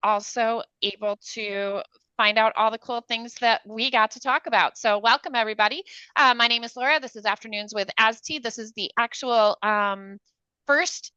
also able to find out all the cool things that we got to talk about. So welcome everybody. My name is Laura. This is Afternoons with AST. This is the actual first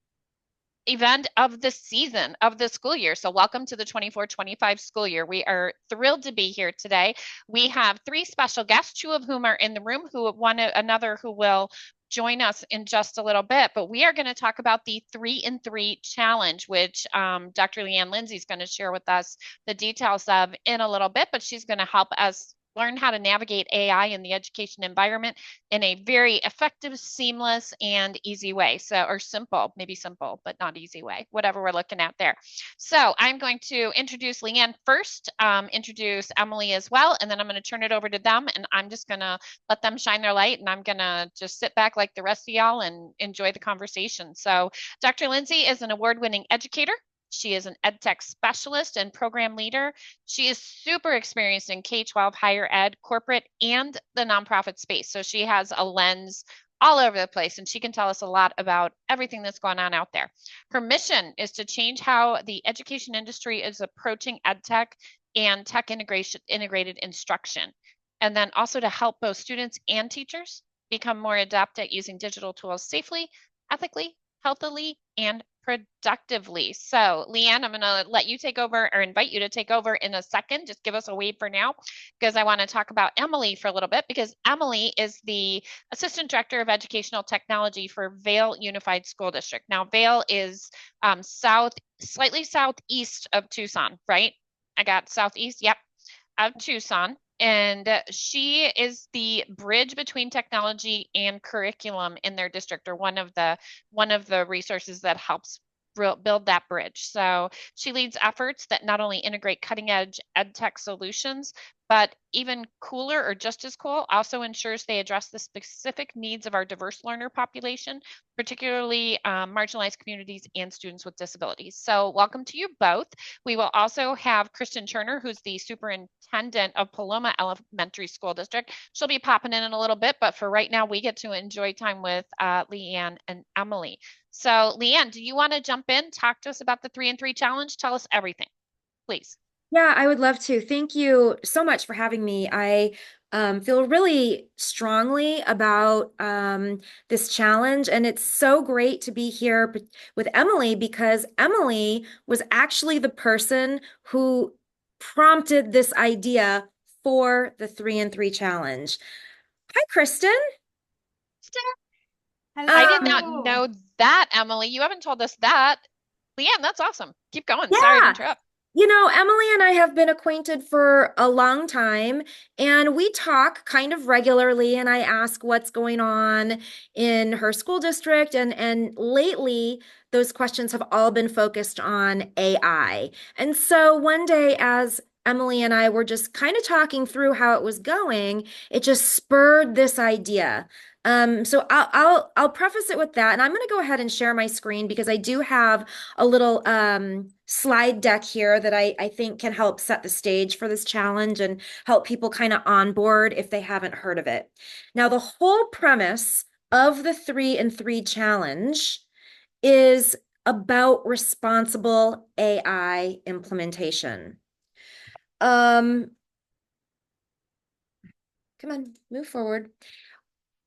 event of the season of the school year. So welcome to the 24-25 school year. We are thrilled to be here today. We have three special guests, two of whom are in the room, another who will join us in just a little bit. But we are going to talk about the 3-in-3 challenge, which Dr. Leanne Lindsay is going to share with us the details of in a little bit, but she's going to help us learn how to navigate AI in the education environment in a very effective, seamless, and easy way. So, or simple, maybe simple, but not easy way, whatever we're looking at there. So I'm going to introduce Leanne first, introduce Emily as well, and then I'm going to turn it over to them, and I'm just going to let them shine their light, and I'm going to just sit back like the rest of y'all and enjoy the conversation. So Dr. Lindsay is an award-winning educator. She is an EdTech specialist and program leader. She is super experienced in K-12 higher ed, corporate, and the nonprofit space. So she has a lens all over the place, and she can tell us a lot about everything that's going on out there. Her mission is to change how the education industry is approaching EdTech and tech integrated instruction, and then also to help both students and teachers become more adept at using digital tools safely, ethically, healthily, and productively. So, Leanne, I'm going to let you take over or invite you to take over in a second. Just give us a wave for now because I want to talk about Emily for a little bit because Emily is the Assistant Director of Educational Technology for Vail Unified School District. Now, Vail is slightly southeast of Tucson, right? I got southeast, yep, of Tucson. And she is the bridge between technology and curriculum in their district, or one of the resources that helps build that bridge. So she leads efforts that not only integrate cutting edge ed tech solutions, but even cooler or just as cool, also ensures they address the specific needs of our diverse learner population, particularly marginalized communities and students with disabilities. So welcome to you both. We will also have Kristen Turner, who's the superintendent of Paloma Elementary School District. She'll be popping in a little bit, but for right now, we get to enjoy time with Leanne and Emily. So Leanne, do you want to jump in, talk to us about the 3-in-3 challenge? Tell us everything, please. Yeah, I would love to. Thank you so much for having me. I feel really strongly about this challenge, and it's so great to be here with Emily because Emily was actually the person who prompted this idea for the 3-in-3 challenge. Hi, Kristen. I did not Hello. know that, Emily. You haven't told us that. Leanne, that's awesome. Keep going. Sorry to Yeah. interrupt. You know, Emily and I have been acquainted for a long time, and we talk kind of regularly, and I ask what's going on in her school district, and lately those questions have all been focused on AI. And so one day as Emily and I were just kind of talking through how it was going, it just spurred this idea. So I'll preface it with that, and I'm going to go ahead and share my screen because I do have a little slide deck here that I think can help set the stage for this challenge and help people kind of onboard if they haven't heard of it. Now, the whole premise of the 3-in-3 challenge is about responsible AI implementation. Come on, move forward.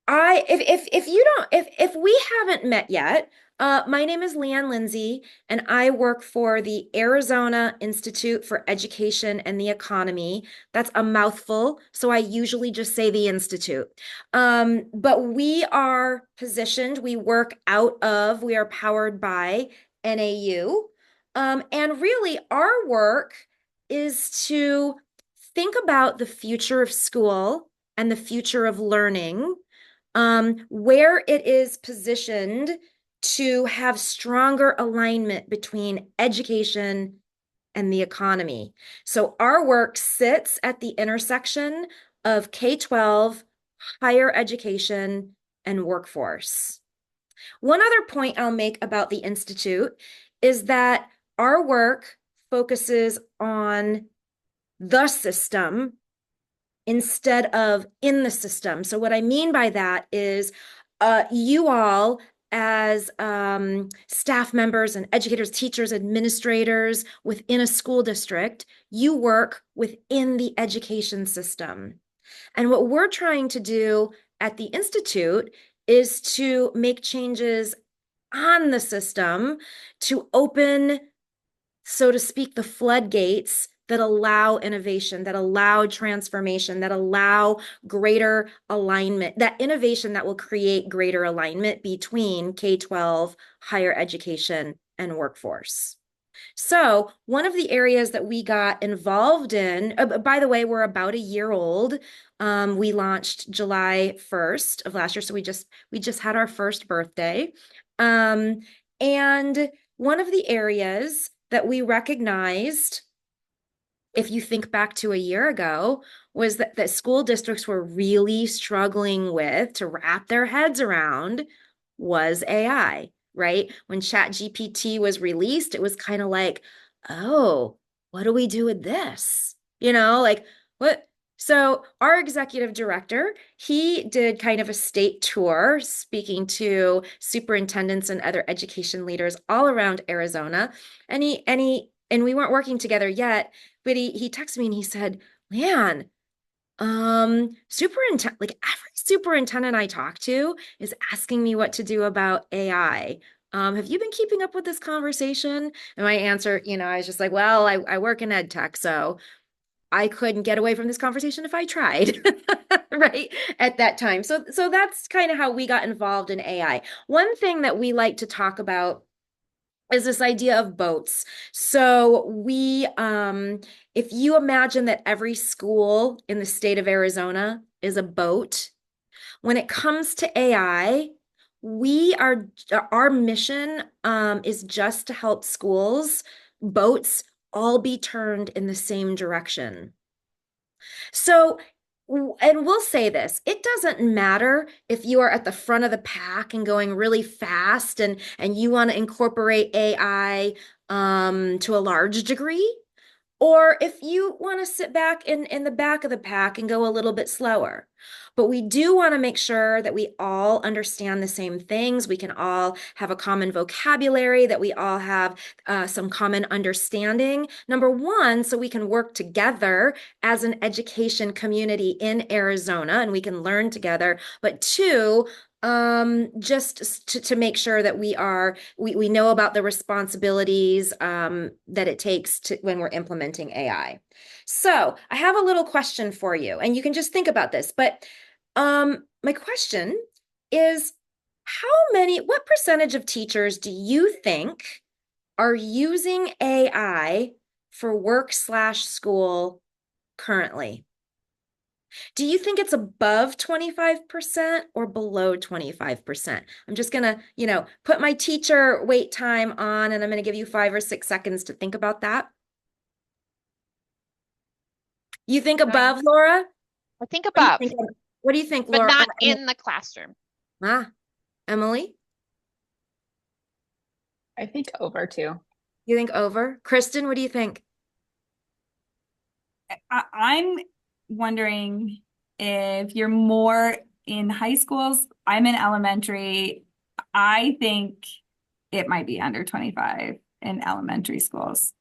If you don't if we haven't met yet, my name is Leanne Lindsay, and I work for the Arizona Institute for Education and the Economy. That's a mouthful, so I usually just say the Institute. But we are positioned, we work we are powered by NAU. And really, our work is to think about the future of school and the future of learning, where it is positioned to have stronger alignment between education and the economy. So our work sits at the intersection of K-12, higher education, and workforce. One other point I'll make about the Institute is that our work focuses on the system instead of in the system. So what I mean by that is you all as staff members and educators, teachers, administrators within a school district, you work within the education system. And what we're trying to do at the Institute is to make changes on the system to open, so to speak, the floodgates that allow innovation, that allow transformation, that allow greater alignment, that innovation that will create greater alignment between K-12, higher education, and workforce. So, one of the areas that we got involved in, by the way, we're about a year old. We launched July 1st of last year, so we just had our first birthday. Um, and one of the areas that we recognized, if you think back to a year ago, was that school districts were really struggling with to wrap their heads around was AI, right? When ChatGPT was released, it was kind of like, oh, what do we do with this? Like what? So our executive director, he did kind of a state tour speaking to superintendents and other education leaders all around Arizona. And we weren't working together yet, but he texted me and he said, "Man, superintendent, like every superintendent I talk to is asking me what to do about AI. Have you been keeping up with this conversation?" And my answer, I was just like, well, I work in ed tech, so I couldn't get away from this conversation if I tried, right? At that time. So that's kind of how we got involved in AI. One thing that we like to talk about is this idea of boats. So if you imagine that every school in the state of Arizona is a boat, when it comes to AI, our mission is just to help schools, boats, all be turned in the same direction. So, and we'll say this, it doesn't matter if you are at the front of the pack and going really fast and you want to incorporate AI to a large degree, or if you want to sit back in the back of the pack and go a little bit slower. But we do want to make sure that we all understand the same things. We can all have a common vocabulary, that we all have some common understanding. Number one, so we can work together as an education community in Arizona and we can learn together. But two, just to make sure that we know about the responsibilities that it takes to when we're implementing AI. So I have a little question for you, and you can just think about this. But my question is, what percentage of teachers do you think are using AI for work/school currently? Do you think it's above 25% or below 25%? I'm just gonna, put my teacher wait time on, and I'm gonna give you 5 or 6 seconds to think about that. You think Going, above, Laura? I think What do you above, think? What do you think, but Laura? not in the classroom. Ah, Emily? I think over too. You think over? Kristen, what do you think? I'm wondering if you're more in high schools. I'm in elementary. I think it might be under 25 in elementary schools.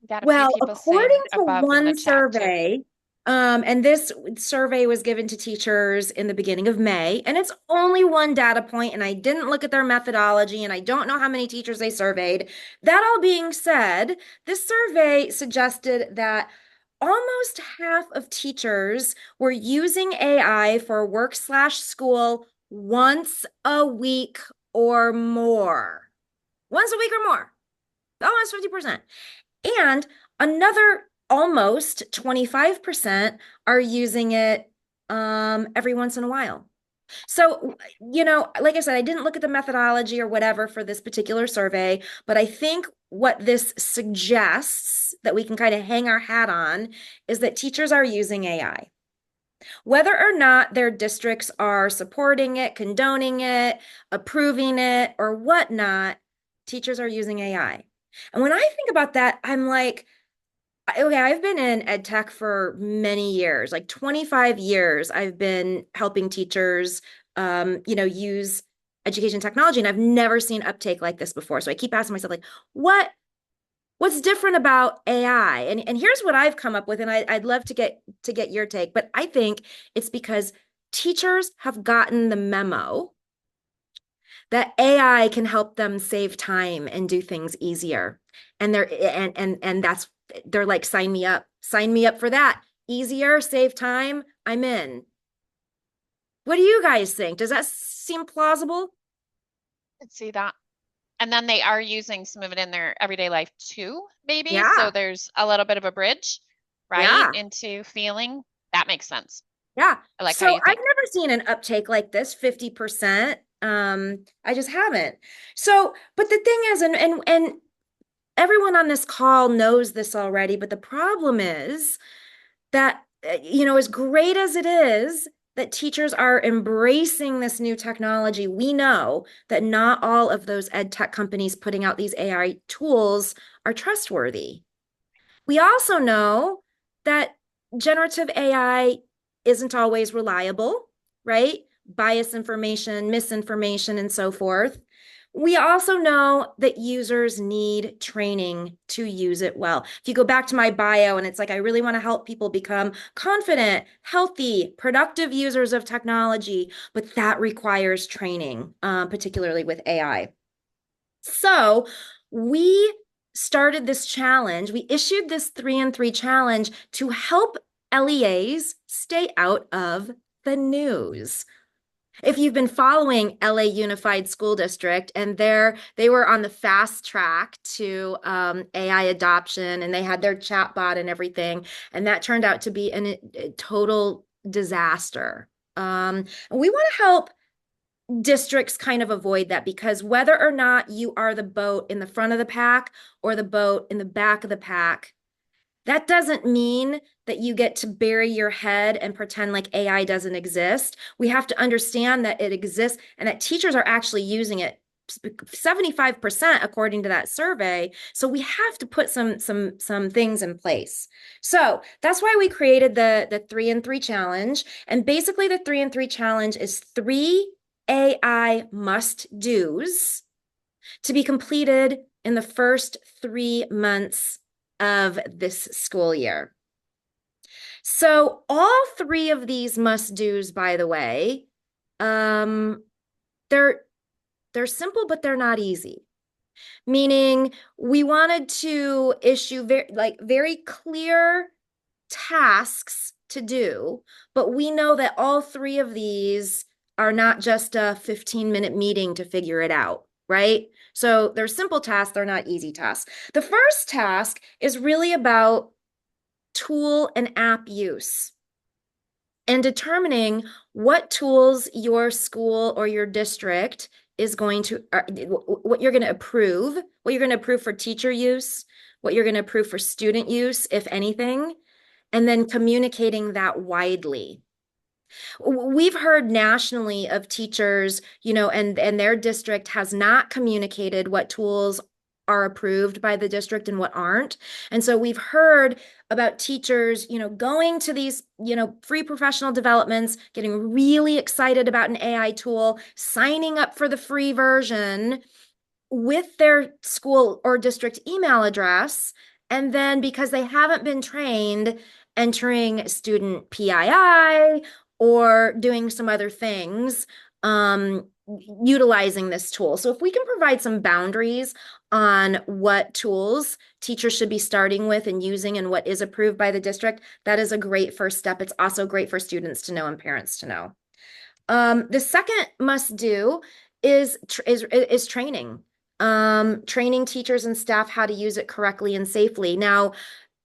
Got a few Well, people according saying to above in the one chat too. survey, and this survey was given to teachers in the beginning of May, and it's only one data point, and I didn't look at their methodology, and I don't know how many teachers they surveyed. That all being said, this survey suggested that almost half of teachers were using AI for work/school once a week or more. Once a week or more. Almost 50%. And another almost 25% are using it every once in a while. So, like I said, I didn't look at the methodology or whatever for this particular survey, but I think what this suggests that we can kind of hang our hat on is that teachers are using AI. Whether or not their districts are supporting it, condoning it, approving it, or whatnot, teachers are using AI. And when I think about that, I'm like, okay, I've been in ed tech for many years, like 25 years. I've been helping teachers, use education technology, and I've never seen uptake like this before. So I keep asking myself, like, what's different about AI? And here's what I've come up with, and I'd love to get your take, but I think it's because teachers have gotten the memo that AI can help them save time and do things easier. And that's they're like, sign me up. Sign me up for that. Easier, save time, I'm in. What do you guys think? Does that seem plausible? Let's see that. And then they are using some of it in their everyday life too, maybe. So Yeah. there's a little bit of a bridge, right, Yeah. into feeling. That makes sense. Yeah. I like how So you I've think. never seen an uptake like this, 50%. I just haven't. So, but the thing is, and everyone on this call knows this already, but the problem is that, as great as it is that teachers are embracing this new technology, we know that not all of those ed tech companies putting out these AI tools are trustworthy. We also know that generative AI isn't always reliable, right? Bias information, misinformation, and so forth. We also know that users need training to use it well. If you go back to my bio and it's like, I really want to help people become confident, healthy, productive users of technology, but that requires training, particularly with AI. So we started this challenge. We issued this 3-in-3 challenge to help LEAs stay out of the news. If you've been following LA Unified School District, and they were on the fast track to AI adoption, and they had their chatbot and everything, and that turned out to be a total disaster. And we want to help districts kind of avoid that, because whether or not you are the boat in the front of the pack or the boat in the back of the pack, that doesn't mean that you get to bury your head and pretend like AI doesn't exist. We have to understand that it exists and that teachers are actually using it 75% according to that survey. So we have to put some things in place. So that's why we created the 3-in-3 challenge. And basically the 3-in-3 challenge is 3 AI must do's to be completed in the first 3 months of this school year. So all 3 of these must do's, by the way, um, they're simple, but they're not easy. Meaning we wanted to issue very clear tasks to do, but we know that all 3 of these are not just a 15-minute meeting to figure it out, right? So they're simple tasks, they're not easy tasks. The first task is really about tool and app use and determining what tools your school or your district is going to, what you're going to approve, what you're going to approve for teacher use, what you're going to approve for student use, if anything, and then communicating that widely. We've heard nationally of teachers, and their district has not communicated what tools are approved by the district and what aren't. And so we've heard about teachers, going to these, free professional developments, getting really excited about an AI tool, signing up for the free version with their school or district email address. And then because they haven't been trained, entering student PII or doing some other things, utilizing this tool. So if we can provide some boundaries on what tools teachers should be starting with and using and what is approved by the district, that is a great first step. It's also great for students to know and parents to know. The second must do is training. Training teachers and staff how to use it correctly and safely. Now,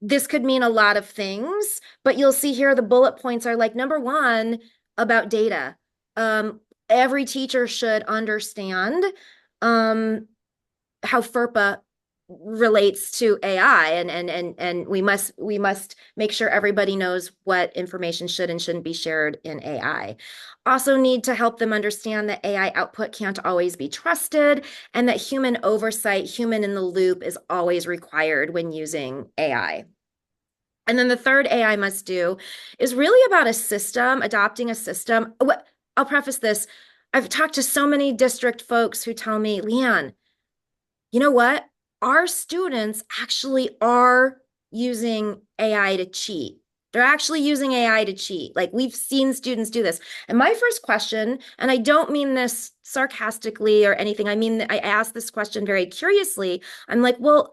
this could mean a lot of things, but you'll see here the bullet points are like, number one, about data. Every teacher should understand how FERPA relates to AI, and we must make sure everybody knows what information should and shouldn't be shared in AI. Also need to help them understand that AI output can't always be trusted, and that human oversight, human in the loop, is always required when using AI. And then the third AI must do is really about a system, adopting a system. I'll preface this. I've talked to so many district folks who tell me, Leanne, you know what? Our students actually are using AI to cheat. They're actually using AI to cheat. Like we've seen students do this. And my first question, and I don't mean this sarcastically or anything, I mean, I asked this question very curiously. I'm like, well,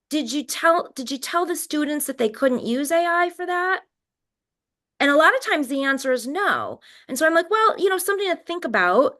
did you tell the students that they couldn't use AI for that? And a lot of times the answer is no. And so I'm like, well, something to think about.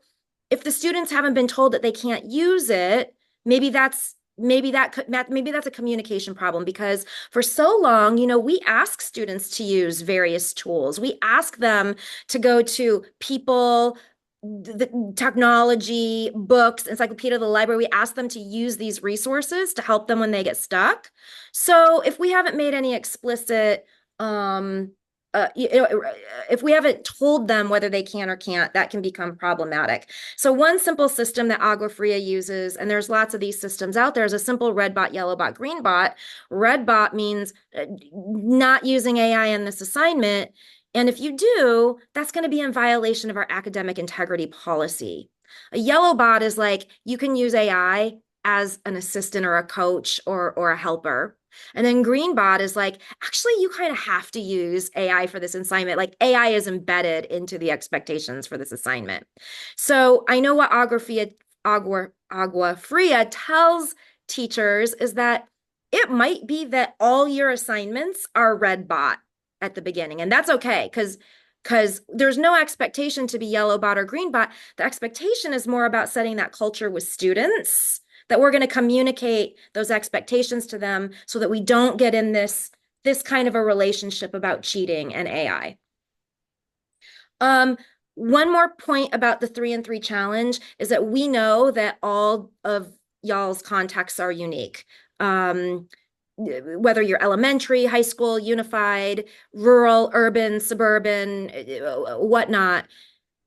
If the students haven't been told that they can't use it, maybe that's a communication problem because for so long, we ask students to use various tools. We ask them to go to people, the technology, books, encyclopedia, the library. We ask them to use these resources to help them when they get stuck. So if we haven't made any explicit if we haven't told them whether they can or can't, that can become problematic. So one simple system that AwA Fria uses, and there's lots of these systems out there, is a simple red bot, yellow bot, green bot. Red bot means not using AI in this assignment. And if you do, that's going to be in violation of our academic integrity policy. A yellow bot is like you can use AI as an assistant or a coach or a helper. And then Greenbot is like, actually, you kind of have to use AI for this assignment. Like AI is embedded into the expectations for this assignment. So I know what AwA Fria tells teachers is that it might be that all your assignments are red bot at the beginning. And that's okay because there's no expectation to be yellow bot or green bot. The expectation is more about setting that culture with students that we're going to communicate those expectations to them so that we don't get in this kind of a relationship about cheating and AI. One more point about the 3-in-3 challenge is that we know that all of y'all's contexts are unique. Whether you're elementary, high school, unified, rural, urban, suburban, whatnot.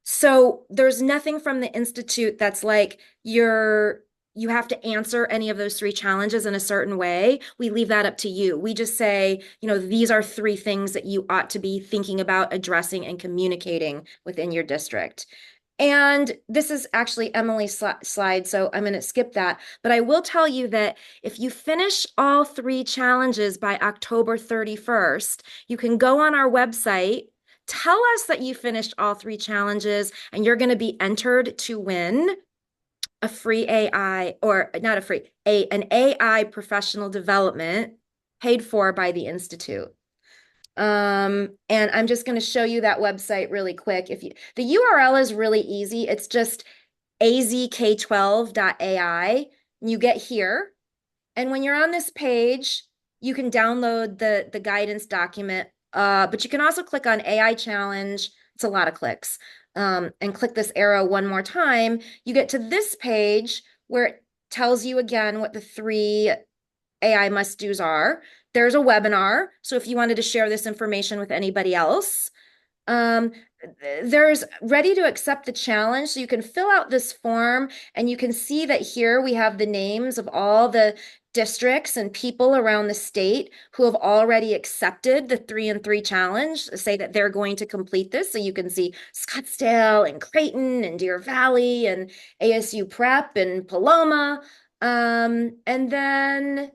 So there's nothing from the Institute that's like you have to answer any of those 3 challenges in a certain way. We leave that up to you. We just say, these are 3 things that you ought to be thinking about addressing and communicating within your district. And this is actually Emily's slide, so I'm going to skip that. But I will tell you that if you finish all 3 challenges by October 31st, you can go on our website, tell us that you finished all 3 challenges, and you're going to be entered to win a free AI, or not a free, an AI professional development paid for by the Institute. And I'm just going to show you that website really quick. The URL is really easy. It's just azk12.ai. You get here. And when you're on this page, you can download the guidance document. But you can also click on AI challenge. It's a lot of clicks. And click this arrow one more time. You get to this page where it tells you again what the 3 AI must-dos are. There's a webinar. So if you wanted to share this information with anybody else, there's ready to accept the challenge. So you can fill out this form and you can see that here we have the names of all the districts and people around the state who have already accepted the 3-in-3 challenge, say that they're going to complete this. So you can see Scottsdale and Creighton and Deer Valley and ASU Prep and Paloma. And then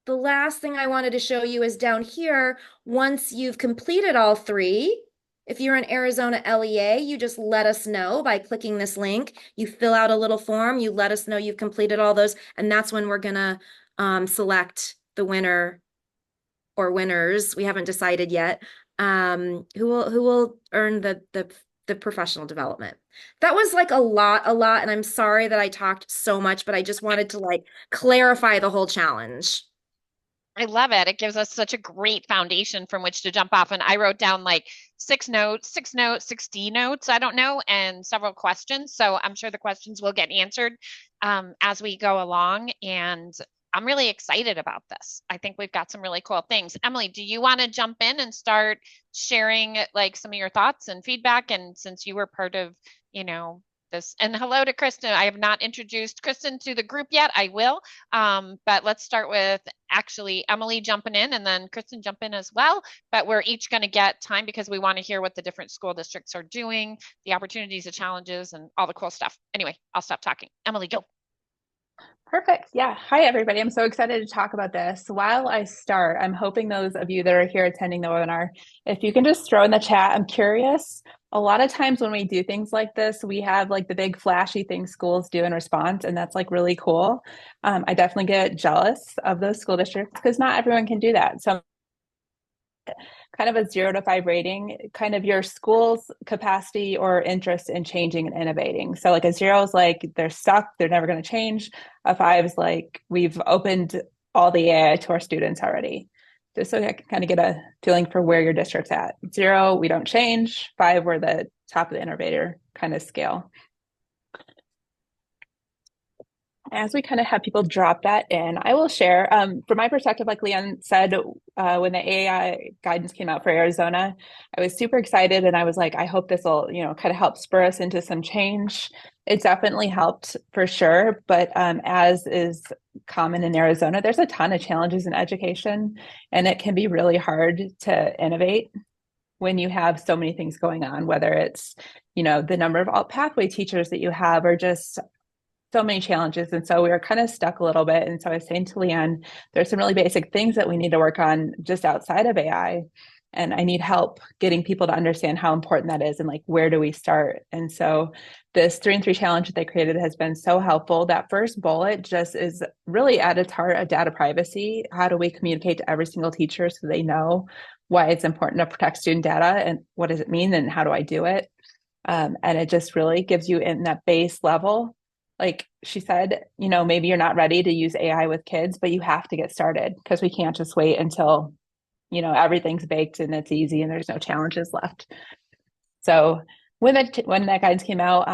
the last thing I wanted to show you is down here, once you've completed all 3, if you're in Arizona LEA, you just let us know by clicking this link. You fill out a little form, you let us know you've completed all those, and that's when we're gonna select the winner or winners. We haven't decided yet, who will earn the professional development. That was like a lot, and I'm sorry that I talked so much, but I just wanted to like clarify the whole challenge. I love it. It gives us such a great foundation from which to jump off. And I wrote down like 6 notes, I don't know, and several questions. So I'm sure the questions will get answered as we go along. And I'm really excited about this. I think we've got some really cool things. Emily, do you want to jump in and start sharing like some of your thoughts and feedback? And since you were part of, this. And hello to Kristen. I have not introduced Kristen to the group yet. I will. But let's start with actually Emily jumping in and then Kristen jump in as well. But we're each going to get time because we want to hear what the different school districts are doing, the opportunities, the challenges, and all the cool stuff. Anyway, I'll stop talking. Emily, go. Perfect. Yeah. Hi, everybody. I'm so excited to talk about this. While I start, I'm hoping those of you that are here attending the webinar, if you can just throw in the chat, I'm curious. A lot of times when we do things like this, we have like the big flashy things schools do in response, and that's like really cool. I definitely get jealous of those school districts because not everyone can do that. So kind of a 0 to 5 rating, kind of your school's capacity or interest in changing and innovating. So like a 0 is like they're stuck, they're never going to change. A 5 is like we've opened all the AI to our students already. Just so I can kind of get a feeling for where your district's at. 0, we don't change. 5, we're the top of the innovator kind of scale. As we kind of have people drop that in, I will share from my perspective, like Leanne said, when the AI guidance came out for Arizona, I was super excited and I was like, I hope this will, kind of help spur us into some change. It definitely helped for sure. But as is common in Arizona, there's a ton of challenges in education and it can be really hard to innovate when you have so many things going on, whether it's, the number of alt pathway teachers that you have or just so many challenges. And so we were kind of stuck a little bit. And so I was saying to Leanne, there's some really basic things that we need to work on just outside of AI. And I need help getting people to understand how important that is and like, where do we start? And so this 3 and 3 challenge that they created has been so helpful. That first bullet just is really at its heart of data privacy. How do we communicate to every single teacher so they know why it's important to protect student data and what does it mean and how do I do it? And it just really gives you in that base level. Like she said, maybe you're not ready to use AI with kids, but you have to get started because we can't just wait until, everything's baked and it's easy and there's no challenges left. So when that guidance came out,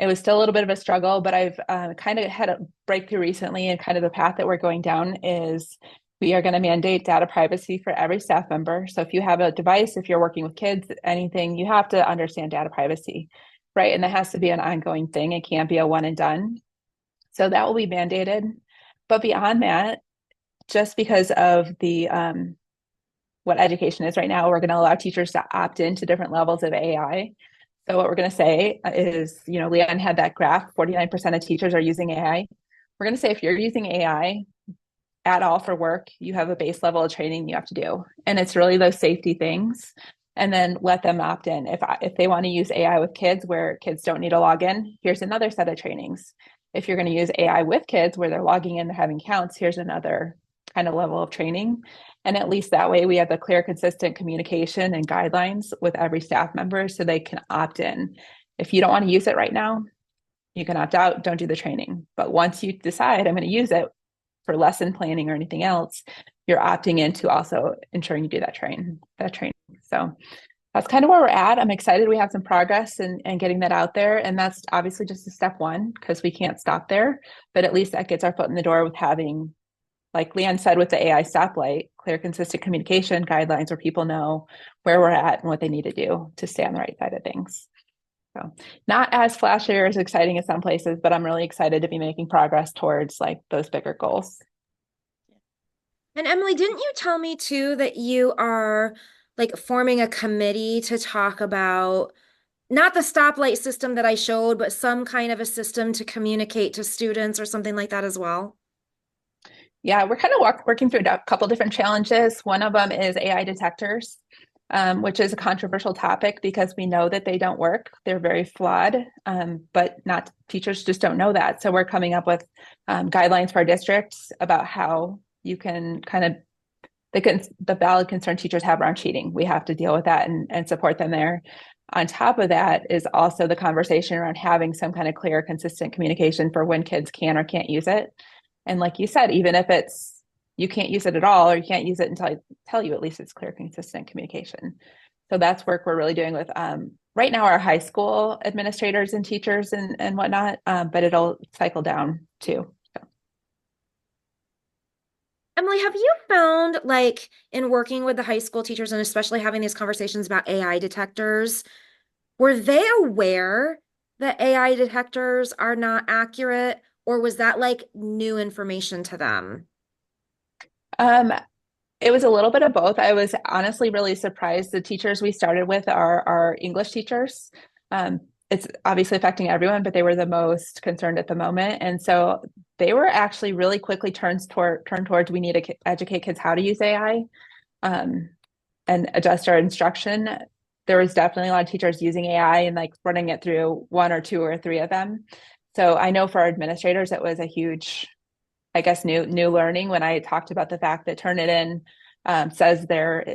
it was still a little bit of a struggle, but I've kind of had a breakthrough recently, and kind of the path that we're going down is we are going to mandate data privacy for every staff member. So if you have a device, if you're working with kids, anything, you have to understand data privacy. Right. And that has to be an ongoing thing. It can't be a one and done. So that will be mandated. But beyond that, just because of the what education is right now, we're going to allow teachers to opt into different levels of AI. So what we're going to say is, Leanne had that graph, 49% of teachers are using AI. We're going to say if you're using AI at all for work, you have a base level of training you have to do. And it's really those safety things. And then let them opt in. If they want to use AI with kids where kids don't need to log in, here's another set of trainings. If you're going to use AI with kids where they're logging in, they're having counts, here's another kind of level of training. And at least that way we have the clear, consistent communication and guidelines with every staff member so they can opt in. If you don't want to use it right now, you can opt out, don't do the training. But once you decide I'm going to use it for lesson planning or anything else, you're opting into also ensuring you do that training. So that's kind of where we're at. I'm excited we have some progress and getting that out there. And that's obviously just a step one because we can't stop there. But at least that gets our foot in the door with having, like Leanne said, with the AI stoplight, clear, consistent communication guidelines where people know where we're at and what they need to do to stay on the right side of things. So not as flashy or as exciting as some places, but I'm really excited to be making progress towards like those bigger goals. And Emily, didn't you tell me too that you are like forming a committee to talk about not the stoplight system that I showed, but some kind of a system to communicate to students or something like that as well? Yeah, we're kind of working through a couple different challenges. One of them is AI detectors, which is a controversial topic because we know that they don't work. They're very flawed, but not teachers just don't know that. So we're coming up with guidelines for our districts about how you can kind of the valid concern teachers have around cheating. We have to deal with that and support them there. On top of that is also the conversation around having some kind of clear, consistent communication for when kids can or can't use it. And like you said, even if it's you can't use it at all or you can't use it until I tell you, at least it's clear, consistent communication. So that's work we're really doing with right now our high school administrators and teachers and whatnot, but it'll cycle down too. Emily, have you found like in working with the high school teachers and especially having these conversations about AI detectors, were they aware the AI detectors are not accurate, or was that like new information to them? Um, it was a little bit of both. I was honestly really surprised. The teachers we started with are our English teachers. Um, it's obviously affecting everyone, but they were the most concerned at the moment. And so they were actually really quickly turned towards we need to educate kids how to use AI, um, and adjust our instruction. There was definitely a lot of teachers using AI and like running it through one or two or three of them. So I know for our administrators, it was a huge, I guess, new learning when I talked about the fact that Turnitin says there's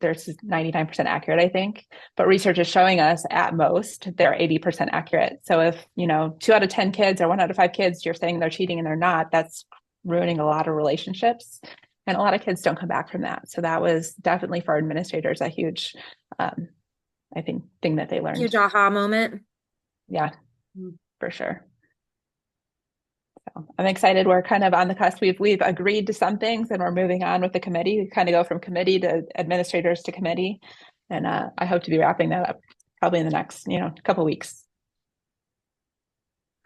99% accurate, I think, but research is showing us at most they're 80% accurate. So if 2 out of 10 kids or 1 out of 5 kids you're saying they're cheating and they're not, that's ruining a lot of relationships, and a lot of kids don't come back from that. So that was definitely for administrators a huge, I think, thing that they learned. Huge aha moment. Yeah, for sure. So I'm excited. We're kind of on the cusp. We've agreed to some things, and we're moving on with the committee. We kind of go from committee to administrators to committee, and I hope to be wrapping that up probably in the next couple weeks.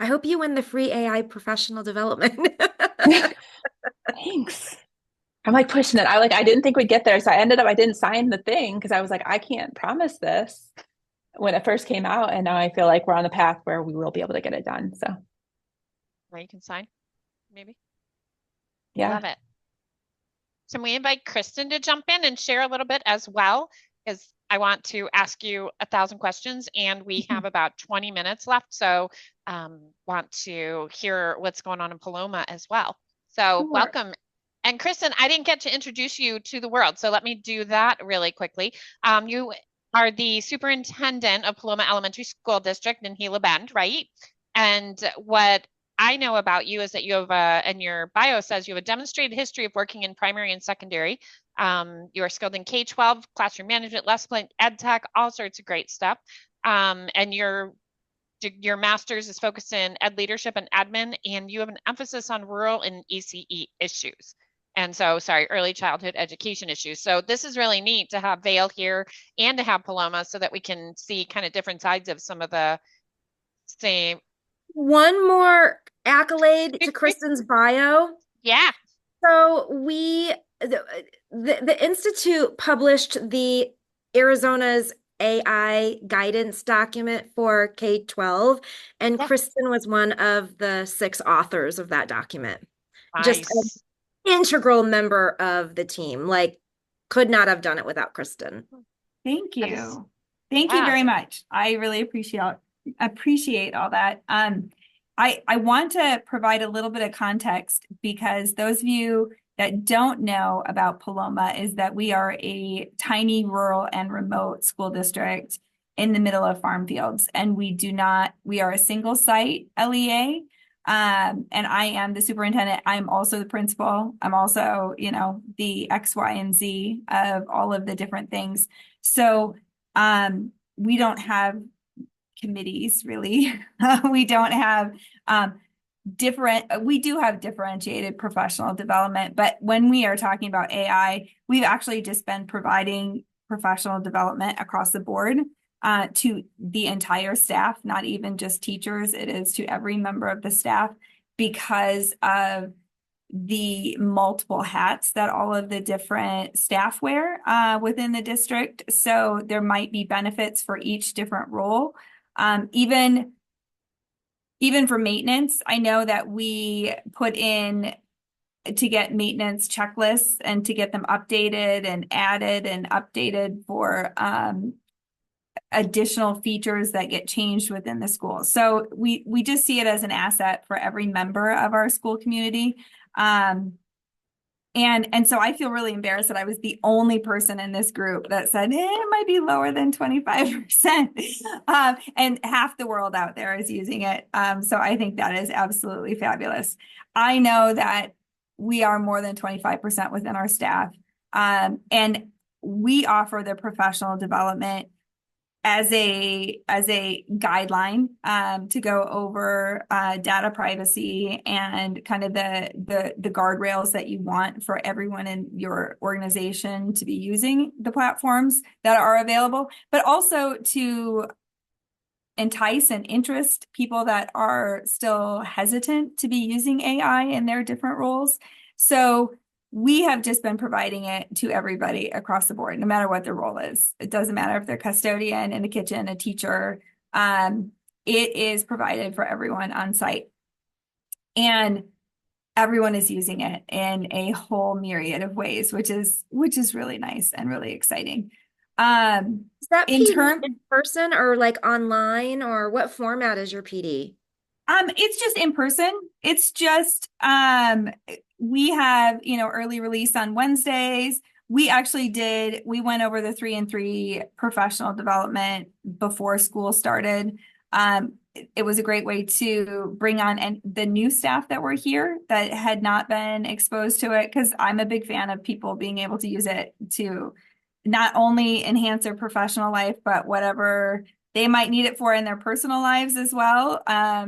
I hope you win the free AI professional development. Thanks. I'm like pushing it. I didn't think we'd get there, so I didn't sign the thing because I was like, I can't promise this when it first came out, and now I feel like we're on the path where we will be able to get it done. So Right, you can sign, maybe. yeah. Love it. Can we invite Kristen to jump in and share a little bit as well? Because I want to ask you 1,000 questions, and we have about 20 minutes left. So want to hear what's going on in Paloma as well. So Sure. welcome. And Kristen, I didn't get to introduce you to the world, so let me do that really quickly. You are the superintendent of Paloma Elementary School District in Gila Bend, right? And what I know about you is that you have and your bio says you have a demonstrated history of working in primary and secondary. You are skilled in K-12, classroom management, lesson plan, ed tech, all sorts of great stuff. And your master's is focused in ed leadership and admin, and you have an emphasis on rural and ECE issues. And so, sorry, early childhood education issues. So this is really neat to have Vale here and to have Paloma so that we can see kind of different sides of some of the same. One more accolade to Kristen's bio. Yeah. So the Institute published the Arizona's AI guidance document for K-12, and Yeah. Kristen was one of the 6 authors of that document. Just an Nice. integral member of the team. Like, could not have done it without Kristen. Thank That you. is- Thank you yeah. very much. I really appreciate all that. I want to provide a little bit of context because those of you that don't know about Paloma is that we are a tiny rural and remote school district in the middle of farm fields, and we are a single site LEA. And I am the superintendent. I'm also the principal. I'm also, the X, Y, and Z of all of the different things. So we don't have committees really. We don't have we do have differentiated professional development, but when we are talking about AI, we've actually just been providing professional development across the board to the entire staff, not even just teachers. It is to every member of the staff because of the multiple hats that all of the different staff wear within the district. So there might be benefits for each different role. Even for maintenance, I know that we put in to get maintenance checklists and to get them updated and added and updated for additional features that get changed within the school. So we just see it as an asset for every member of our school community. And so I feel really embarrassed that I was the only person in this group that said it might be lower than 25%. And half the world out there is using it. So I think that is absolutely fabulous. I know that we are more than 25% within our staff. And we offer the professional development as a guideline to go over data privacy and kind of the guardrails that you want for everyone in your organization to be using the platforms that are available, but also to entice and interest people that are still hesitant to be using AI in their different roles. So we have just been providing it to everybody across the board, no matter what their role is. It doesn't matter if they're custodian in the kitchen, a teacher. It is provided for everyone on site. And everyone is using it in a whole myriad of ways, which is really nice and really exciting. Is that In PD turn, in person or like online, or what format is your PD? it's just in person. It's just we have, early release on Wednesdays. We went over the 3-in-3 professional development before school started. It was a great way to bring on the new staff that were here that had not been exposed to it, because I'm a big fan of people being able to use it to not only enhance their professional life, but whatever they might need it for in their personal lives as well.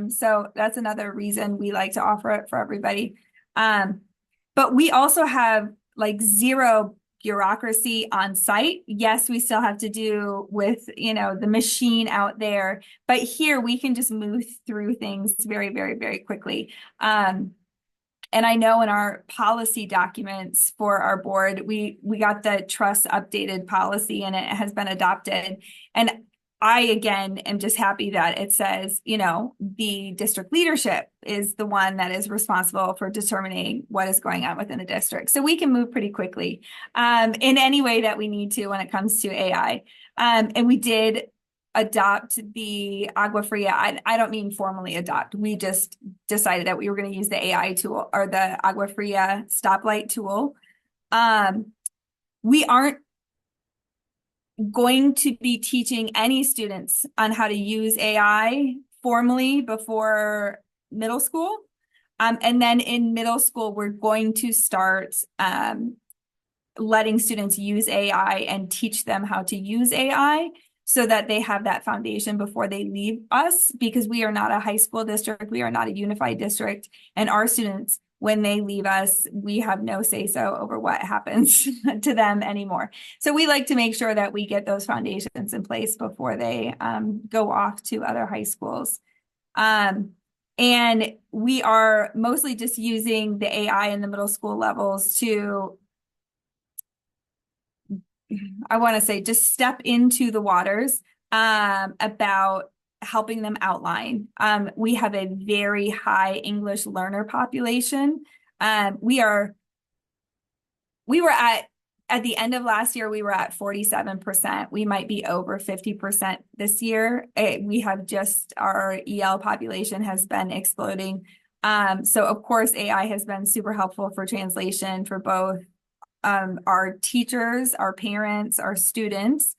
So that's another reason we like to offer it for everybody. But we also have like zero bureaucracy on site. Yes, we still have to do with, the machine out there, but here we can just move through things very, very, very quickly. And I know in our policy documents for our board, we got the trust updated policy and it has been adopted. And I, again, am just happy that it says, the district leadership is the one that is responsible for determining what is going on within the district. So we can move pretty quickly in any way that we need to when it comes to AI. And we did adopt the AwA Fria. I don't mean formally adopt. We just decided that we were going to use the AI tool, or the AwA Fria stoplight tool. We aren't going to be teaching any students on how to use AI formally before middle school. And then in middle school, we're going to start letting students use AI and teach them how to use AI so that they have that foundation before they leave us, because we are not a high school district. We are not a unified district. And our students, when they leave us, we have no say-so over what happens to them anymore. So we like to make sure that we get those foundations in place before they go off to other high schools. And we are mostly just using the AI in the middle school levels to, I want to say, just step into the waters about helping them outline. We have a very high English learner population. We were at the end of last year, we were at 47%. We might be over 50% this year. We have just, our EL population has been exploding. So of course, AI has been super helpful for translation for both our teachers, our parents, our students,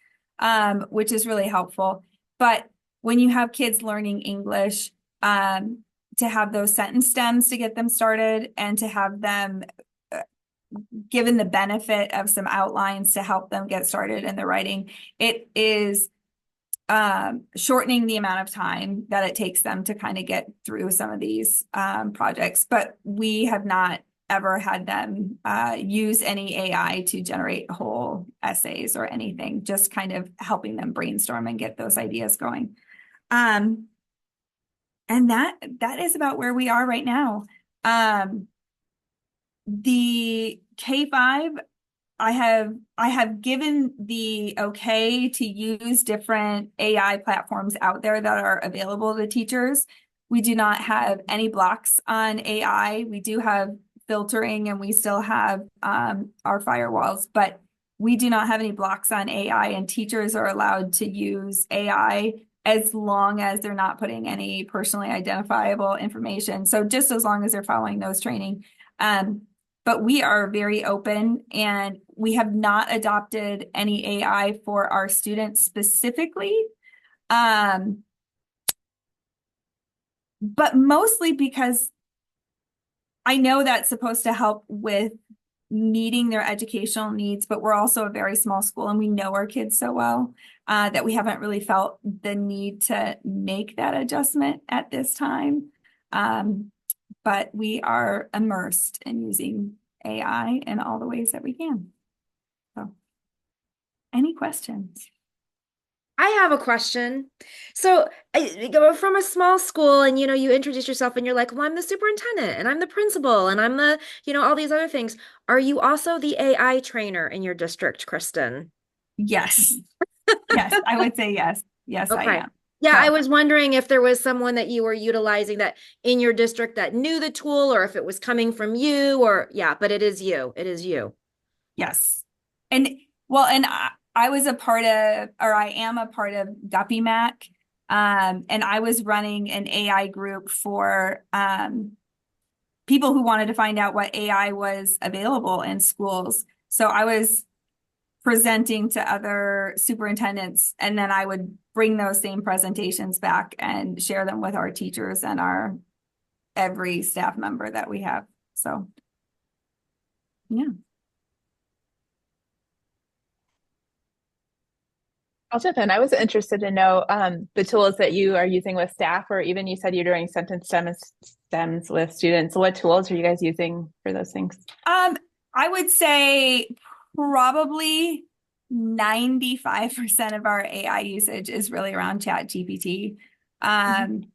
which is really helpful. But when you have kids learning English, to have those sentence stems to get them started and to have them given the benefit of some outlines to help them get started in the writing, it is shortening the amount of time that it takes them to kind of get through some of these projects. But we have not ever had them use any AI to generate whole essays or anything, just kind of helping them brainstorm and get those ideas going. And that is about where we are right now. The K-5, I have given the okay to use different AI platforms out there that are available to teachers. We do not have any blocks on AI. We do have filtering and we still have our firewalls, but we do not have any blocks on AI, and teachers are allowed to use AI as long as they're not putting any personally identifiable information. So just as long as they're following those training. But we are very open, and we have not adopted any AI for our students specifically. But mostly because I know that's supposed to help with meeting their educational needs, but we're also a very small school and we know our kids so well that we haven't really felt the need to make that adjustment at this time. But we are immersed in using AI in all the ways that we can. So, any questions? I have a question. So, go from a small school, and you introduce yourself, and you're like, "Well, I'm the superintendent, and I'm the principal, and I'm all these other things." Are you also the AI trainer in your district, Kristen? Yes. Yes, I would say yes. Yes, I Okay. am. Yeah, I So, was wondering if there was someone that you were utilizing that in your district that knew the tool, or if it was coming from you, or yeah, but it is you. It is you. yes. And well, and I was a part of, or I am a part of Guppy Mac. And I was running an AI group for people who wanted to find out what AI was available in schools. So I was presenting to other superintendents, and then I would bring those same presentations back and share them with our teachers and our every staff member that we have. So, yeah. I'll jump in. I was interested to know the tools that you are using with staff, or even you said you're doing sentence stems with students. What tools are you guys using for those things? I would say probably 95% of our AI usage is really around Chat GPT. And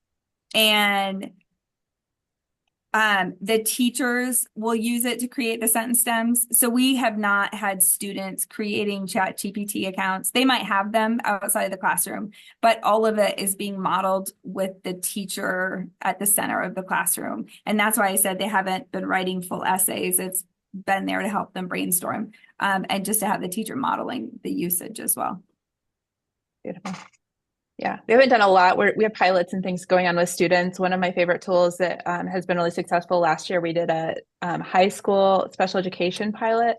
the teachers will use it to create the sentence stems. So we have not had students creating Chat GPT accounts. They might have them outside of the classroom, but all of it is being modeled with the teacher at the center of the classroom. And that's why I said they haven't been writing full essays. It's been there to help them brainstorm, and just to have the teacher modeling the usage as well. Beautiful. Yeah, we haven't done a lot. We have pilots and things going on with students. One of my favorite tools that has been really successful last year, we did a high school special education pilot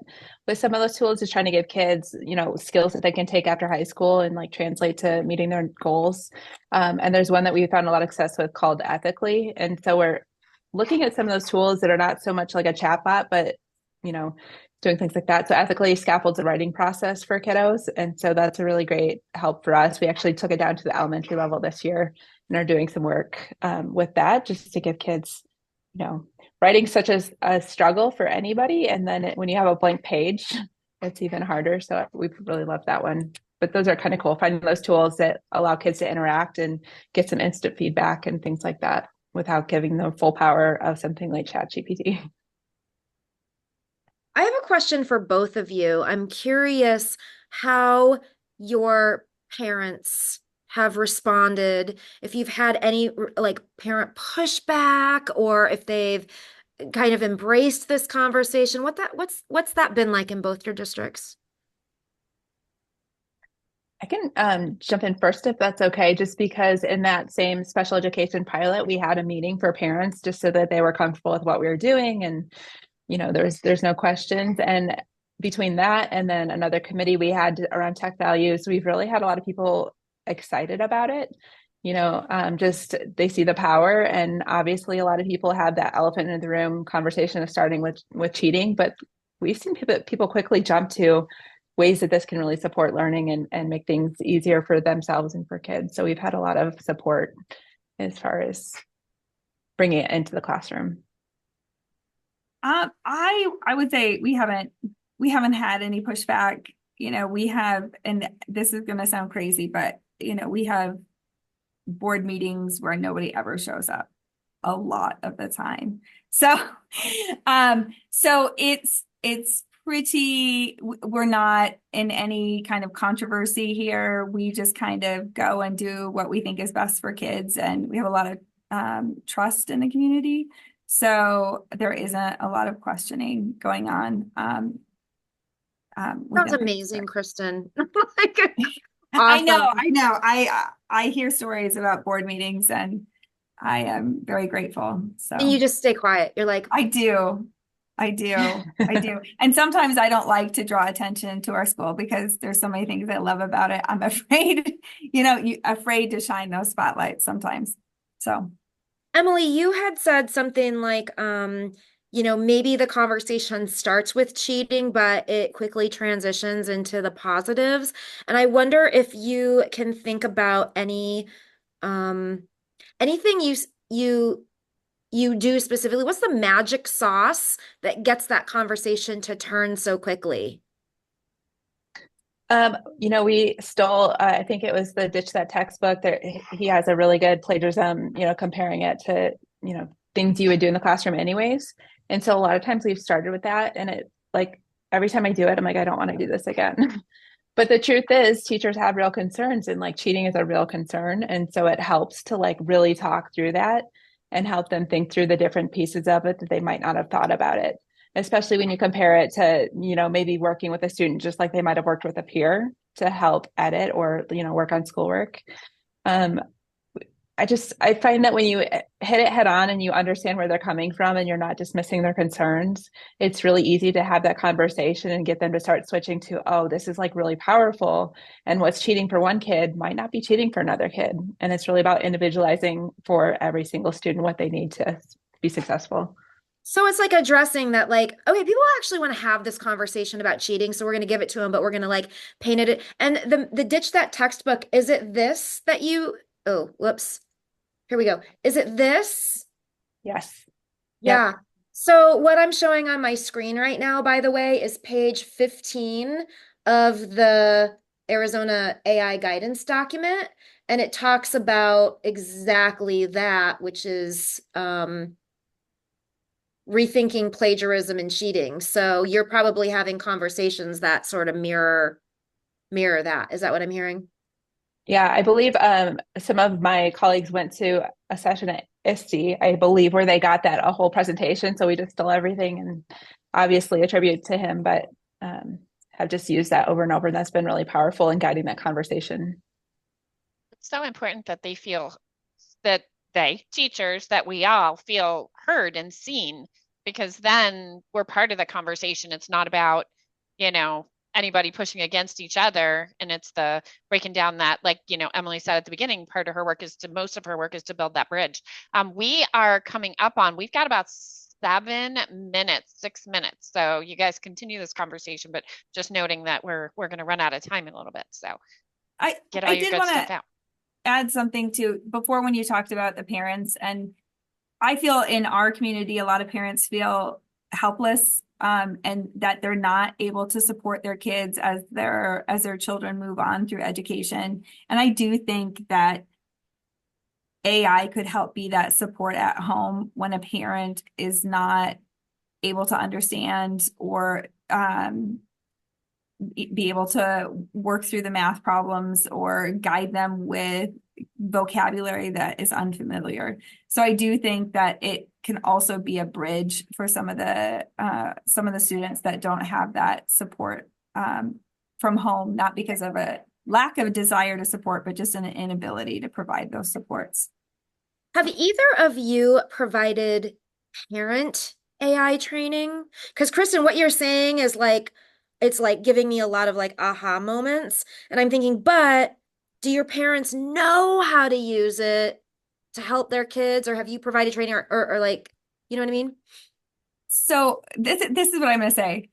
with some of those tools, just trying to give kids, skills that they can take after high school and like translate to meeting their goals. And there's one that we found a lot of success with called Ethically. And so we're looking at some of those tools that are not so much like a chatbot, but doing things like that. So ethically scaffolds the writing process for kiddos. And so that's a really great help for us. We actually took it down to the elementary level this year and are doing some work with that just to give kids, writing such as a struggle for anybody. And then when you have a blank page, it's even harder. So we really love that one. But those are kind of cool, finding those tools that allow kids to interact and get some instant feedback and things like that without giving them full power of something like ChatGPT. I have a question for both of you. I'm curious how your parents have responded, if you've had any like parent pushback, or if they've kind of embraced this conversation. What's that been like in both your districts? I can jump in first if that's okay, just because in that same special education pilot, we had a meeting for parents just so that they were comfortable with what we were doing, and there's no questions. And between that and then another committee we had around tech values, we've really had a lot of people excited about it. Just they see the power, and obviously a lot of people have that elephant in the room conversation of starting with cheating, but we've seen people quickly jump to ways that this can really support learning and make things easier for themselves and for kids. So we've had a lot of support as far as bringing it into the classroom. I would say we haven't had any pushback. We have, and this is going to sound crazy, but we have board meetings where nobody ever shows up a lot of the time. So, so it's pretty, we're not in any kind of controversy here. We just kind of go and do what we think is best for kids, and we have a lot of trust in the community. So there isn't a lot of questioning going on. That's amazing, Kristen. Like, I know, awesome. I know. I hear stories about board meetings, and I am very grateful. So And you just stay quiet. You're like, I do. I do. I do. And sometimes I don't like to draw attention to our school because there's so many things I love about it. I'm afraid, afraid to shine those spotlights sometimes. So Emily, you had said something like, maybe the conversation starts with cheating, but it quickly transitions into the positives. And I wonder if you can think about um, anything you do specifically. What's the magic sauce that gets that conversation to turn so quickly? We stole, I think it was the Ditch That textbook. There, he has a really good plagiarism, comparing it to, things you would do in the classroom anyways. And so a lot of times we've started with that, and it like every time I do it, I'm like, I don't want to do this again. But the truth is, teachers have real concerns, and like cheating is a real concern. And so it helps to like really talk through that and help them think through the different pieces of it that they might not have thought about it, especially when you compare it to, maybe working with a student just like they might have worked with a peer to help edit or, work on schoolwork. Um, I find that when you hit it head on and you understand where they're coming from and you're not dismissing their concerns, it's really easy to have that conversation and get them to start switching to, oh, this is like really powerful. And what's cheating for one kid might not be cheating for another kid. And it's really about individualizing for every single student what they need to be successful. So it's like addressing that, like, okay, people actually want to have this conversation about cheating, so we're going to give it to them, but we're going to like paint it. And the Ditch That textbook, is it this that you, oh, whoops. Here we go. Is it this? Yes. Yeah. Yep. So what I'm showing on my screen right now, by the way, is page 15 of the Arizona AI guidance document. And it talks about exactly that, which is rethinking plagiarism and cheating. So you're probably having conversations that sort of mirror that. Is that what I'm hearing? Yeah, I believe some of my colleagues went to a session at ISTE, I believe, where they got that a whole presentation. So we just stole everything and obviously attribute to him, but have just used that over and over. And that's been really powerful in guiding that conversation. It's so important that they feel that teachers, that we all feel heard and seen, because then we're part of the conversation. It's not about, you know, anybody pushing against each other. And it's the breaking down that, like, Emily said at the beginning, part of her work is to, most of her work is to build that bridge. We are coming up on, we've got about 7 minutes, 6 minutes. So you guys continue this conversation, but just noting that we're going to run out of time in a little bit. So get all I your did good want stuff to out. add something to before when you talked about the parents, and I feel in our community a lot of parents feel helpless, and that they're not able to support their kids as their children move on through education. And I do think that AI could help be that support at home when a parent is not able to understand or be able to work through the math problems or guide them with vocabulary that is unfamiliar. So I do think that it can also be a bridge for some of the students that don't have that support from home, not because of a lack of desire to support, but just an inability to provide those supports. Have either of you provided parent AI training? Because Kristen, what you're saying is like, it's like giving me a lot of like aha moments. And I'm thinking, but do your parents know how to use it to help their kids? Or have you provided training or like, you know what I mean? So this is what I'm going to say.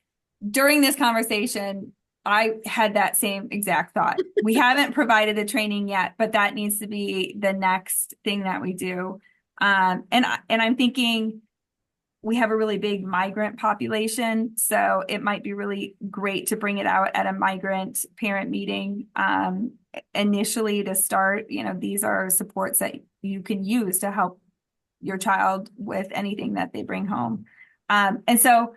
During this conversation, I had that same exact thought. We haven't provided a training yet, but that needs to be the next thing that we do. And I'm thinking we have a really big migrant population, so it might be really great to bring it out at a migrant parent meeting initially to start. These are supports that you can use to help your child with anything that they bring home. And so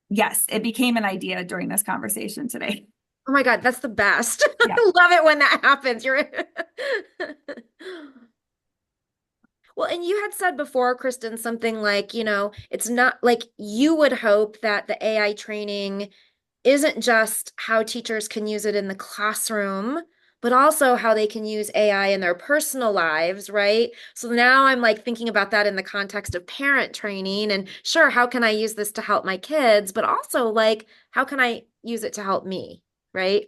yes, it became an idea during this conversation today. Oh my God, that's the best. Yeah. I love it when that happens. You're Well, and you had said before, Kristen, something like, it's not like you would hope that the AI training isn't just how teachers can use it in the classroom, but also how they can use AI in their personal lives, right? So now I'm like thinking about that in the context of parent training, and sure, how can I use this to help my kids, but also like, how can I use it to help me, right?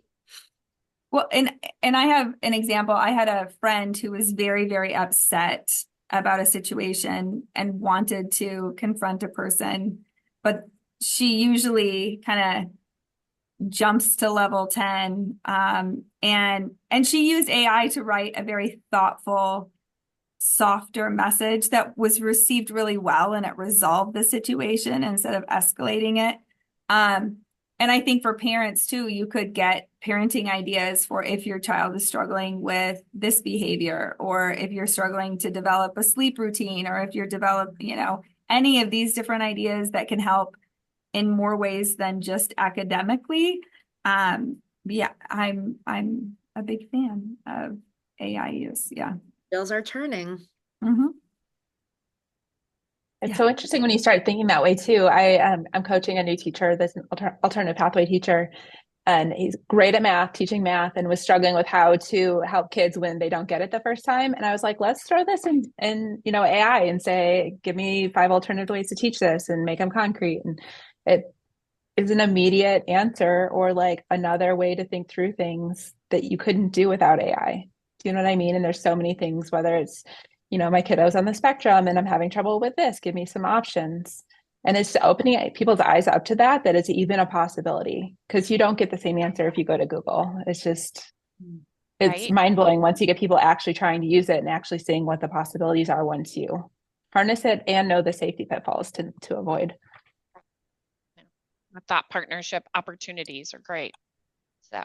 Well, and I have an example. I had a friend who was very, very upset about a situation and wanted to confront a person, but she usually kind of jumps to level 10. And she used AI to write a very thoughtful, softer message that was received really well, and it resolved the situation instead of escalating it. And I think for parents too, you could get parenting ideas for if your child is struggling with this behavior, or if you're struggling to develop a sleep routine, or if you're any of these different ideas that can help in more ways than just academically. Yeah, I'm a big fan of AI use. Yeah. Wheels are turning. Mm-hmm. It's Yeah. so interesting when you start thinking that way too. I'm coaching a new teacher, this alternative pathway teacher, and he's great at math, teaching math, and was struggling with how to help kids when they don't get it the first time. And I was like, let's throw this in AI and say, give me 5 alternative ways to teach this and make them concrete. And it is an immediate answer, or like another way to think through things that you couldn't do without AI. Do you know what I mean? And there's so many things, whether it's, my kiddo's on the spectrum and I'm having trouble with this, give me some options. And it's opening people's eyes up to that it's even a possibility, because you don't get the same answer if you go to Google. It's Right. mind blowing once you get people actually trying to use it and actually seeing what the possibilities are once you harness it and know the safety pitfalls to avoid. Thought partnership opportunities are great. So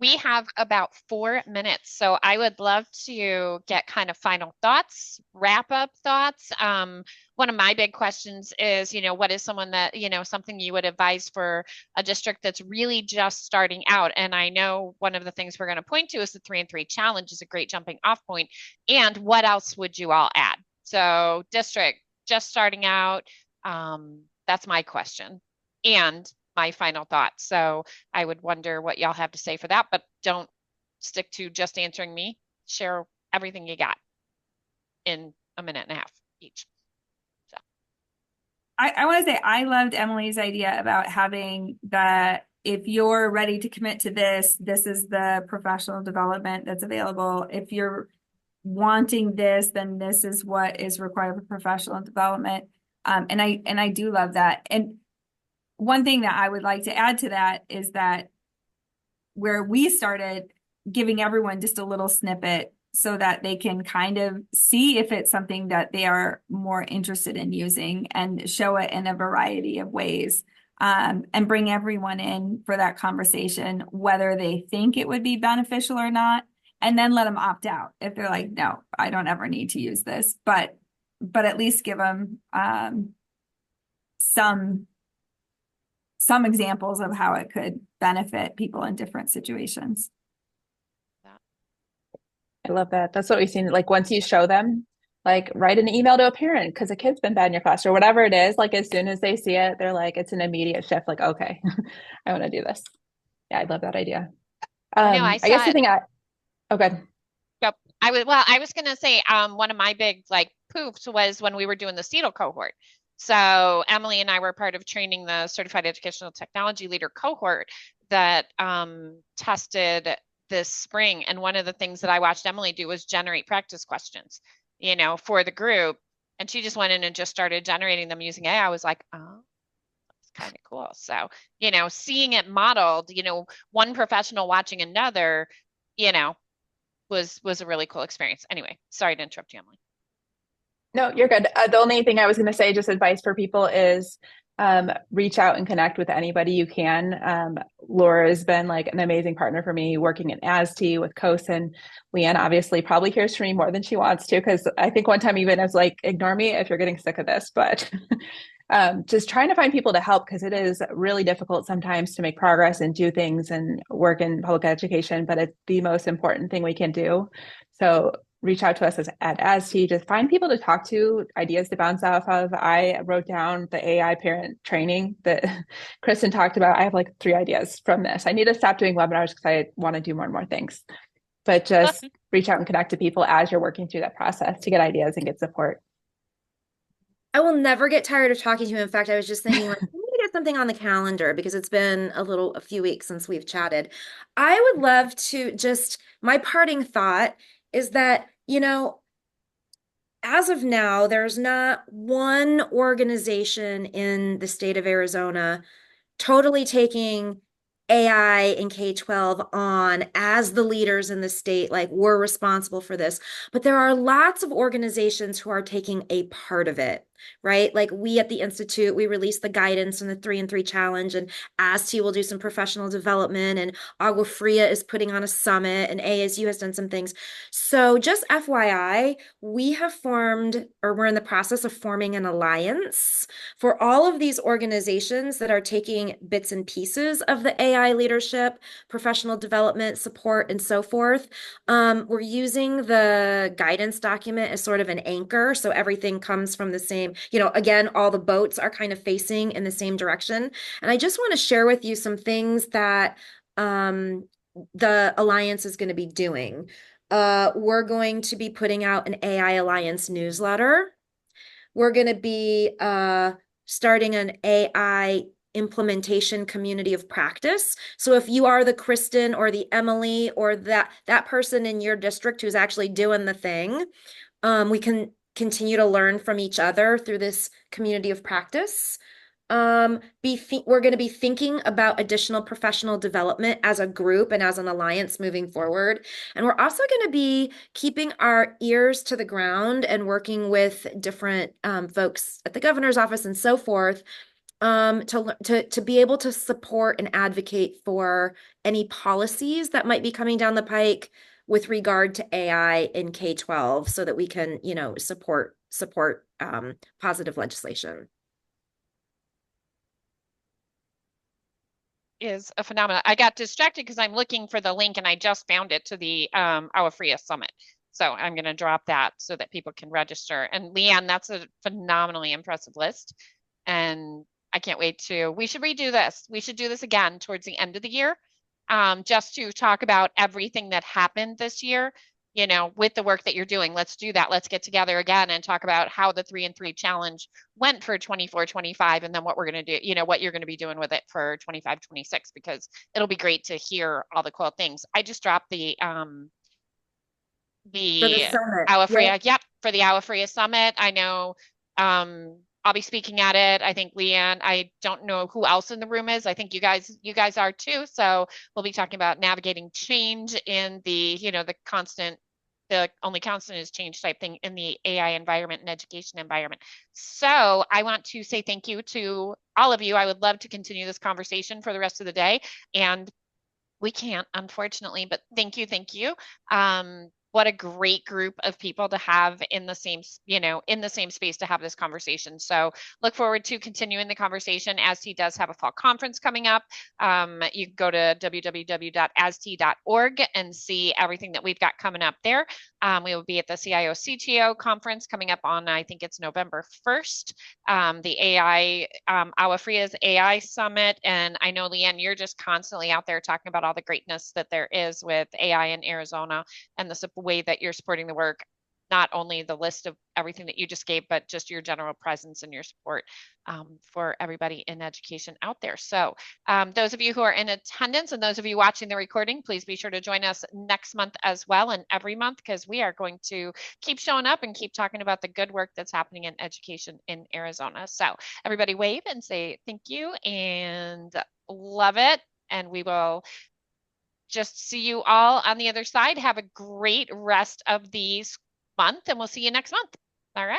we have about 4 minutes. So I would love to get kind of final thoughts, wrap up thoughts. One of my big questions is, what is someone that, something you would advise for a district that's really just starting out? And I know one of the things we're going to point to is the 3 and 3 challenge is a great jumping off point. And what else would you all add? So district just starting out, that's my question. And my final thoughts. So I would wonder what y'all have to say for that, but don't stick to just answering me. Share everything you got in a minute and a half each. So I want to say I loved Emily's idea about having that if you're ready to commit to this, this is the professional development that's available. If you're wanting this, then this is what is required for professional development. And I do love that. And one thing that I would like to add to that is that where we started, giving everyone just a little snippet so that they can kind of see if it's something that they are more interested in using, and show it in a variety of ways, and bring everyone in for that conversation, whether they think it would be beneficial or not, and then let them opt out if they're like, no, I don't ever need to use this, but at least give them some examples of how it could benefit people in different situations. I love that. That's what we've seen. Like once you show them, like write an email to a parent because a kid's been bad in your class or whatever it is, like as soon as they see it, they're like, it's an immediate shift. Like, okay, I want to do this. Yeah, I love that idea. I I guess saw the it. thing good. Yep. I was gonna say, one of my big like poofs was when we were doing the CETL cohort. So Emily and I were part of training the Certified Educational Technology Leader cohort that tested this spring. And one of the things that I watched Emily do was generate practice questions, for the group. And she just went in and just started generating them using AI. I was like, oh, that's kind of cool. So, seeing it modeled, one professional watching another, was a really cool experience. Anyway, sorry to interrupt you, Emily. No, you're good. The only thing I was going to say, just advice for people, is reach out and connect with anybody you can. Laura has been like an amazing partner for me working at AST with COSN. Leanne obviously probably hears from me more than she wants to, because I think one time even I was like, ignore me if you're getting sick of this, but just trying to find people to help, because it is really difficult sometimes to make progress and do things and work in public education, but it's the most important thing we can do. So reach out to us at AST, just find people to talk to, ideas to bounce off of. I wrote down the AI parent training that Kristen talked about. I have like 3 ideas from this. I need to stop doing webinars because I want to do more and more things, but just reach out and connect to people as you're working through that process to get ideas and get support. I will never get tired of talking to you. In fact, I was just thinking, like, I'm going to get something on the calendar because it's been a few weeks since we've chatted. I would love to my parting thought is that, as of now, there's not one organization in the state of Arizona totally taking AI and K-12 on as the leaders in the state, like we're responsible for this. But there are lots of organizations who are taking a part of it. right? Like we at the Institute, we release the guidance and the 3 and 3 challenge, and ASTI will do some professional development, and AWA is putting on a summit, and ASU has done some things. So just FYI, we have formed, or we're in the process of forming an alliance for all of these organizations that are taking bits and pieces of the AI leadership, professional development, support, and so forth. We're using the guidance document as sort of an anchor, so everything comes from the same, again, all the boats are kind of facing in the same direction. And I just want to share with you some things that the Alliance is going to be doing. We're going to be putting out an AI Alliance newsletter. We're going to be starting an AI implementation community of practice. So if you are the Kristen or the Emily or that person in your district who's actually doing the thing, we can continue to learn from each other through this community of practice. We're going to be thinking about additional professional development as a group and as an alliance moving forward. And we're also going to be keeping our ears to the ground and working with different folks at the governor's office and so forth, to be able to support and advocate for any policies that might be coming down the pike with regard to AI in K-12, so that we can, support positive legislation. Is a phenomenon. I got distracted because I'm looking for the link and I just found it to the AwA Summit. So I'm going to drop that so that people can register. And Leanne, that's a phenomenally impressive list. And I can't wait we should redo this. We should do this again towards the end of the year, just to talk about everything that happened this year, with the work that you're doing. Let's do that. Let's get together again and talk about how the 3-and-3 challenge went for 24-25, and then what we're going to do, what you're going to be doing with it for 25-26, because it'll be great to hear all the cool things. I just dropped the For the summit. AwA, yep, for the AwA Summit. I know I'll be speaking at it. I think Leanne, I don't know who else in the room is. I think you guys are too. So we'll be talking about navigating change in the only constant is change type thing in the AI environment and education environment. So I want to say thank you to all of you. I would love to continue this conversation for the rest of the day, and we can't, unfortunately, but thank you. What a great group of people to have in the same space to have this conversation. So look forward to continuing the conversation. ASTI does have a fall conference coming up. You can go to www.asti.org and see everything that we've got coming up there. We will be at the CIO CTO conference coming up on, I think it's November 1st. The AwA AI Summit. And I know, Leanne, you're just constantly out there talking about all the greatness that there is with AI in Arizona and the way that you're supporting the work, not only the list of everything that you just gave, but just your general presence and your support for everybody in education out there. So those of you who are in attendance and those of you watching the recording, please be sure to join us next month as well, and every month, because we are going to keep showing up and keep talking about the good work that's happening in education in Arizona. So everybody wave and say thank you and love it. And we will just see you all on the other side. Have a great rest of the month, and we'll see you next month. All right.